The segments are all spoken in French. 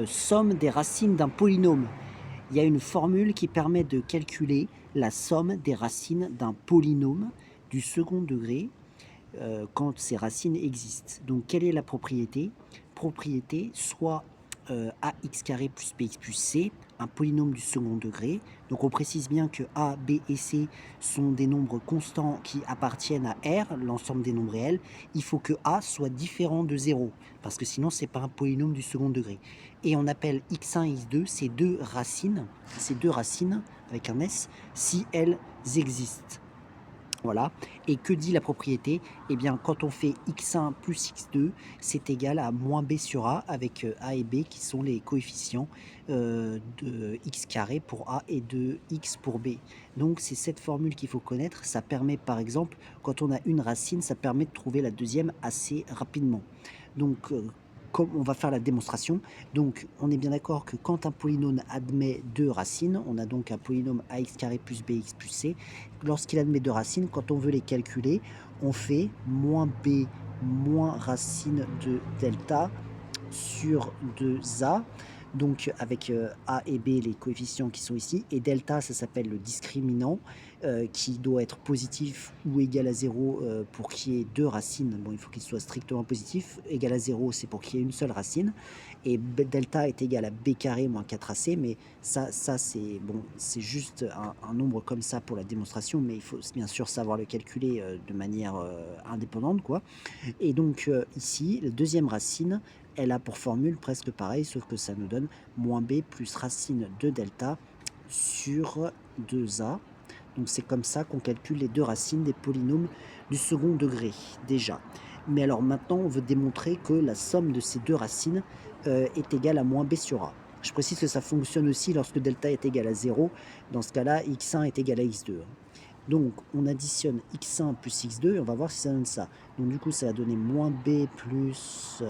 Somme des racines d'un polynôme. Il y a une formule qui permet de calculer la somme des racines d'un polynôme du second degré quand ces racines existent. Donc quelle est la propriété? Propriété soit ax carré plus bx plus c, un polynôme du second degré. Donc on précise bien que a, b et c sont des nombres constants qui appartiennent à R, l'ensemble des nombres réels. Il faut que a soit différent de 0, parce que sinon c'est pas un polynôme du second degré. Et on appelle x1 et x2 ces deux racines avec un s, si elles existent. Voilà. Et que dit la propriété? Eh bien, quand on fait x1 plus x2, c'est égal à moins b sur a, avec a et b qui sont les coefficients de x carré pour a et de x pour b. Donc, c'est cette formule qu'il faut connaître. Ça permet, par exemple, quand on a une racine, ça permet de trouver la deuxième assez rapidement. Donc, comme on va faire la démonstration, donc on est bien d'accord que quand un polynôme admet deux racines, on a donc un polynôme ax carré plus bx plus c. Lorsqu'il admet deux racines, quand on veut les calculer, on fait moins b moins racine de delta sur 2a, donc avec a et b, les coefficients qui sont ici, et delta, ça s'appelle le discriminant, qui doit être positif ou égal à 0 pour qu'il y ait deux racines. Bon, il faut qu'il soit strictement positif. Égal à 0, c'est pour qu'il y ait une seule racine. Et delta est égal à b carré moins 4ac, mais ça c'est bon, c'est juste un nombre comme ça pour la démonstration, mais il faut bien sûr savoir le calculer de manière indépendante, quoi. Et donc ici, la deuxième racine, elle a pour formule presque pareil, sauf que ça nous donne moins b plus racine de delta sur 2a. Donc c'est comme ça qu'on calcule les deux racines des polynômes du second degré, déjà. Mais alors maintenant, on veut démontrer que la somme de ces deux racines est égale à moins b sur a. Je précise que ça fonctionne aussi lorsque delta est égal à 0. Dans ce cas-là, x1 est égal à x2. Donc, on additionne x1 plus x2 et on va voir si ça donne ça. Donc, du coup, ça va donner moins b plus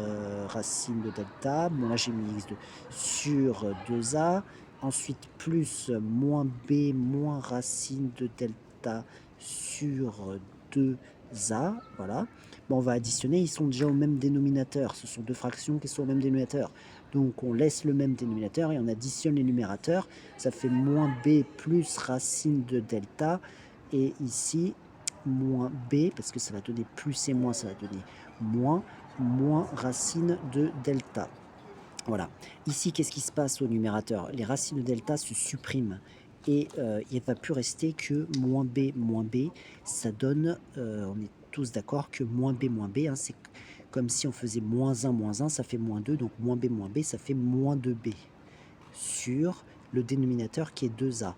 racine de delta. Bon, là, j'ai mis x2 sur 2a. Ensuite, plus moins b moins racine de delta sur 2a. Voilà. Bon, on va additionner. Ils sont déjà au même dénominateur. Ce sont deux fractions qui sont au même dénominateur. Donc, on laisse le même dénominateur et on additionne les numérateurs. Ça fait moins b plus racine de delta. Et ici, moins b, parce que ça va donner plus et moins, ça va donner moins racine de delta. Voilà. Ici, qu'est-ce qui se passe au numérateur? Les racines de delta se suppriment. Et il ne va plus rester que moins b, ça donne, on est tous d'accord que moins b, hein, c'est comme si on faisait moins 1, ça fait moins 2, donc moins b, ça fait moins 2b sur le dénominateur qui est 2a.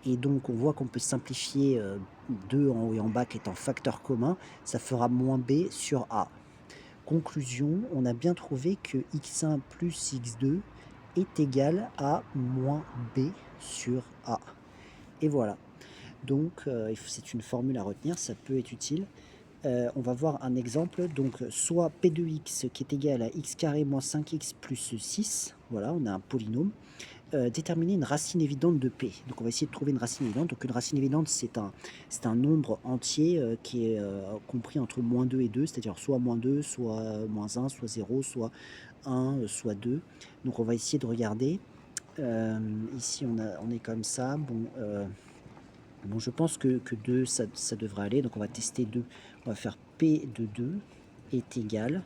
Et donc, on voit qu'on peut simplifier 2 en haut et en bas qui est en facteur commun. Ça fera moins b sur a. Conclusion, on a bien trouvé que x1 plus x2 est égal à moins b sur a. Et voilà. Donc, c'est une formule à retenir, ça peut être utile. On va voir un exemple. Donc, soit p de x qui est égal à x carré moins 5x plus 6. Voilà, on a un polynôme. Déterminer une racine évidente de P. Donc on va essayer de trouver une racine évidente. Donc une racine évidente, c'est un nombre entier qui est compris entre moins 2 et 2, c'est-à-dire soit moins 2, soit moins 1, soit 0, soit 1, soit 2. Donc on va essayer de regarder. Ici on est comme ça. Bon, je pense que 2, ça devrait aller. Donc on va tester 2. On va faire P de 2 est égal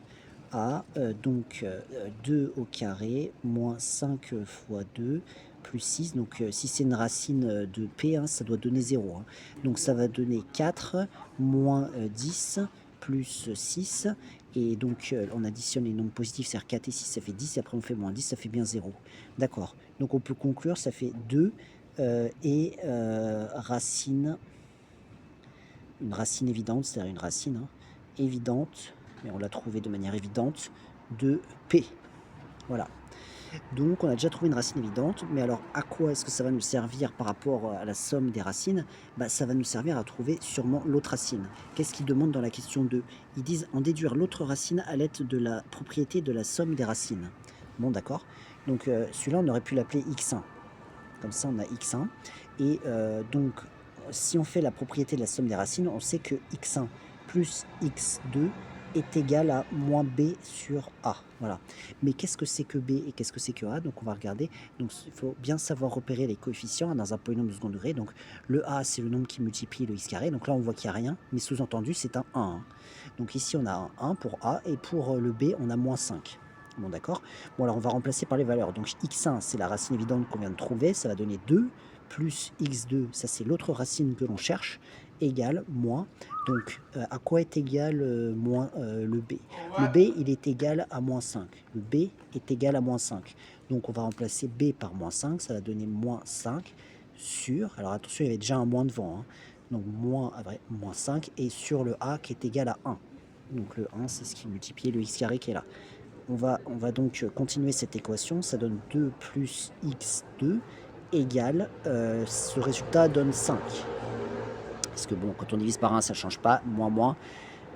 à 2 au carré moins 5 fois 2 plus 6. Donc si c'est une racine de P, hein, ça doit donner 0. Hein. Donc ça va donner 4 moins 10 plus 6. Et donc on additionne les nombres positifs, c'est-à-dire 4 et 6, ça fait 10. Et après on fait moins 10, ça fait bien 0. D'accord. Donc on peut conclure, ça fait 2 et racine, une racine évidente, c'est-à-dire une racine évidente, mais on l'a trouvé de manière évidente, de P. Voilà. Donc on a déjà trouvé une racine évidente, mais alors à quoi est-ce que ça va nous servir par rapport à la somme des racines? Ça va nous servir à trouver sûrement l'autre racine. Qu'est-ce qu'ils demandent dans la question 2? Ils disent en déduire l'autre racine à l'aide de la propriété de la somme des racines. Bon, d'accord. Donc celui-là, on aurait pu l'appeler x1. Comme ça, on a x1. Et donc, si on fait la propriété de la somme des racines, on sait que x1 plus x2 est égal à moins b sur a. Voilà. Mais qu'est-ce que c'est que b et qu'est-ce que c'est que a? Donc on va regarder. Donc il faut bien savoir repérer les coefficients dans un polynôme de second degré. Donc le a, c'est le nombre qui multiplie le x carré. Donc là on voit qu'il n'y a rien, mais sous-entendu c'est un 1. Hein. Donc ici on a un 1 pour a et pour le b on a moins 5. Bon d'accord. Bon alors on va remplacer par les valeurs. Donc x1 c'est la racine évidente qu'on vient de trouver, ça va donner 2 plus x2, ça c'est l'autre racine que l'on cherche, égale moins. Donc, à quoi est égal le b? Le b, il est égal à moins 5. Le b est égal à moins 5. Donc, on va remplacer b par moins 5. Ça va donner moins 5 sur... Alors, attention, il y avait déjà un moins devant. Hein. Donc, moins 5 et sur le a qui est égal à 1. Donc, le 1, c'est ce qui multiplie le x carré qui est là. On va donc continuer cette équation. Ça donne 2 plus x2 égale... ce résultat donne 5. Parce que bon, quand on divise par 1, ça ne change pas, moins,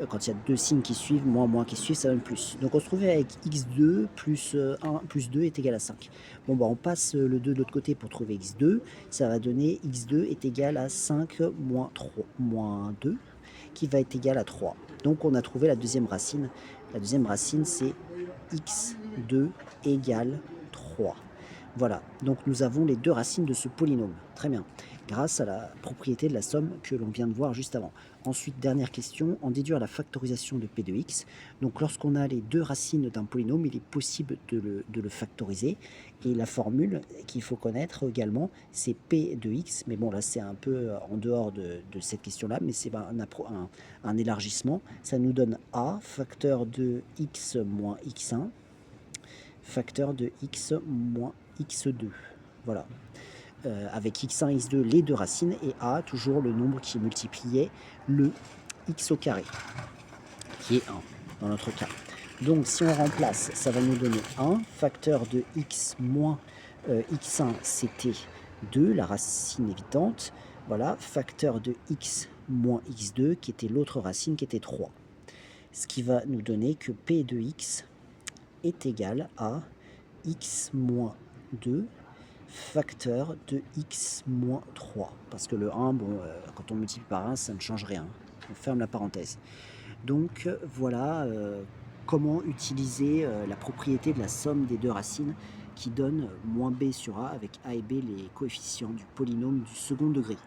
quand il y a deux signes qui suivent, moins qui suivent, ça donne plus. Donc on se trouvait avec x2 plus 1 plus 2 est égal à 5. Bon, bah on passe le 2 de l'autre côté pour trouver x2. Ça va donner x2 est égal à 5 moins 3, moins 2, qui va être égal à 3. Donc on a trouvé la deuxième racine. La deuxième racine, c'est x2 égale 3. Voilà, donc nous avons les deux racines de ce polynôme. Très bien, grâce à la propriété de la somme que l'on vient de voir juste avant. Ensuite, dernière question, en déduire la factorisation de p de x. Donc lorsqu'on a les deux racines d'un polynôme, il est possible de le factoriser. Et la formule qu'il faut connaître également, c'est p de x. Mais bon, là c'est un peu en dehors de cette question-là, mais c'est un élargissement. Ça nous donne a, facteur de x moins x1, facteur de x moins x2. Voilà. Avec x1, x2, les deux racines, et a, toujours le nombre qui multipliait le x au carré, qui est 1 dans notre cas. Donc si on remplace, ça va nous donner 1, facteur de x moins x1, c'était 2, la racine évidente. Voilà, facteur de x moins x2, qui était l'autre racine, qui était 3. Ce qui va nous donner que p de x est égal à x moins 2 facteur de x moins 3. Parce que le 1, bon, quand on multiplie par 1, ça ne change rien. On ferme la parenthèse. Donc voilà comment utiliser la propriété de la somme des deux racines qui donne moins b sur a avec a et b les coefficients du polynôme du second degré.